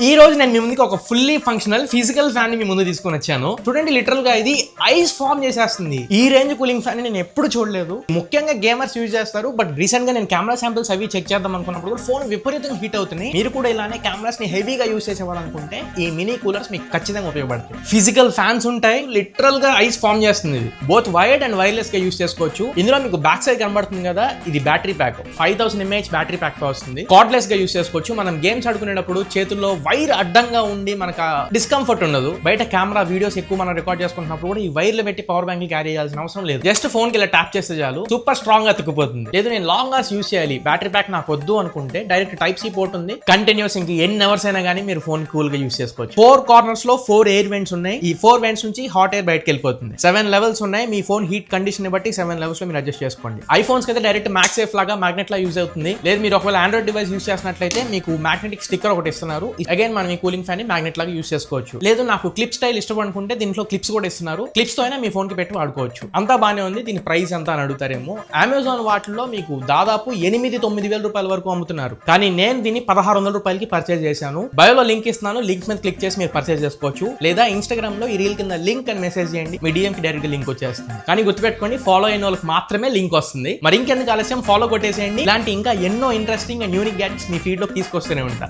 ఈ రోజు నేను మీ ముందుకి ఒక ఫుల్లీ ఫంక్షనల్ ఫిజికల్ ఫ్యాన్ ని మీ ముందు తీసుకొని వచ్చాను. చూడండి, లిటరల్ గా ఇది ఐస్ ఫార్మ్ చేసేస్తుంది. ఈ రేంజ్ కూలింగ్ ఫ్యాన్ నేను ఎప్పుడు చూడలేదు. ముఖ్యంగా గేమర్స్ యూజ్ చేస్తారు. బట్ రీసెంట్ గా నేను కెమెరా శాంపిల్స్ అవి చెక్ చేద్దాం అనుకున్నప్పుడు కూడా ఫోన్ విపరీతంగా హీట్ అవుతున్నాయి. మీరు కూడా ఇలానే కెమెరాస్ ని హెవీగా యూజ్ చేసేవాలనుకుంటే ఈ మినీ కూలర్స్ మీకు ఖచ్చితంగా ఉపయోగపడతాయి. ఫిజికల్ ఫ్యాన్స్ ఉంటాయి, లిటరల్ గా ఐస్ ఫార్మ్ చేస్తుంది. బోత్ వైర్డ్ అండ్ వైర్లెస్ గా యూజ్ చేసుకోవచ్చు. ఇందులో మీకు బ్యాక్ సైడ్ కనబడుతుంది కదా, ఇది battery pack 5000 mAh battery pack తో వస్తుంది. కార్డ్లెస్ గా యూజ్ చేసుకోవచ్చు. మనం గేమ్స్ ఆడుకునేటప్పుడు చేతుల్లో వైర్ అడ్డంగా ఉండి మనకు డిస్కంఫర్ట్ ఉండదు. బయట కెమెరా వీడియోస్ ఎక్కువ మనం రికార్డ్ చేసుకుంటున్నప్పుడు కూడా ఈ వైర్లు పెట్టి పవర్ బ్యాంక్ క్యారీ చేయాల్సిన అవసరం లేదు. జస్ట్ ఫోన్ కి ఇలా ట్యాప్ చేస్తే చాలు, సూపర్ స్ట్రాంగ్ గా తిక్కుపోతుంది. లేదు నేను లాంగ్ అవర్స్ యూస్ చేయాలి, బ్యాటరీ ప్యాక్ నాకు వద్దు అనుకుంటే డైరెక్ట్ టైప్ సి పోర్ట్ ఉంది. కంటిన్యూస్ ఇంక ఎన్ని అవర్స్ అయినా కానీ మీరు ఫోన్ కూల్ గా యూస్ చేసుకోవచ్చు. 4 కార్నర్స్ లో 4 ఎయిర్ వెంట్స్ ఉన్నాయి. ఈ 4 వెంట్స్ నుంచి హాట్ ఎయిర్ బయటకు వెళ్ళిపోతుంది. 7 లెవెల్స్ ఉన్నాయి. మీ ఫోన్ హీట్ కండిషన్ బట్టి 7 లెవెల్స్ లో మీరు అడ్జస్ట్ చేసుకోండి. ఐఫోన్స్ అయితే డైరెక్ట్ మ్యాక్స్ సేఫ్ లాగా మ్యాగ్నెట్ లా యూజ్ అవుతుంది. లేదు మీరు ఒకవేళ ఆండ్రాయిడ్ డివైస్ యూస్ చేసినట్లయితే మీకు మ్యాగ్నెటిక్ స్టిక్కర్ ఒకటి ఇస్తున్నారు. అగైన్ మనం ఈ కూలింగ్ ఫ్యాన్ ని మ్యాగ్నెట్ లాగా యూస్ చేసుకోవచ్చు. లేదు నాకు క్లిప్ స్టైల్ ఇష్టపడుకుంటే దీంట్లో క్లిప్స్ కూడా ఇస్తున్నారు. క్లిప్స్ తో అయినా మీ ఫోన్ కి పెట్టి వాడుకోవచ్చు. అంతా బానే ఉంది. దీని ప్రైస్ ఎంత అని అడుగుతారేమో. అమెజాన్ వాటిల్లో మీకు దాదాపు 8-9 వేల రూపాయల వరకు అమ్ముతున్నారు. కానీ నేను దీన్ని 1600 రూపాయలకి పర్చేజ్ చేశాను. బయోలో లింక్ ఇస్తున్నాను. లింక్ మీద క్లిక్ చేసి మీరు పర్చేజ్ చేసుకోవచ్చు. లేదా ఇన్స్టాగ్రామ్ లో ఈ రీల్ కింద లింక్ అని మెసేజ్ చేయండి, మీ DM కి డైరెక్ట్ లింక్ వచ్చేస్తుంది. కానీ గుర్తుపెట్టుకోండి, ఫాలో అయిన వాళ్ళకి మాత్రమే లింక్ వస్తుంది. మరి ఇంకెందుకు ఆలస్యం, ఫాలో కొట్టేసేయండి. ఇలాంటి ఇంకా ఎన్నో interesting and unique gadgets me feed లోకి తీసుకొస్తూనే ఉంటా.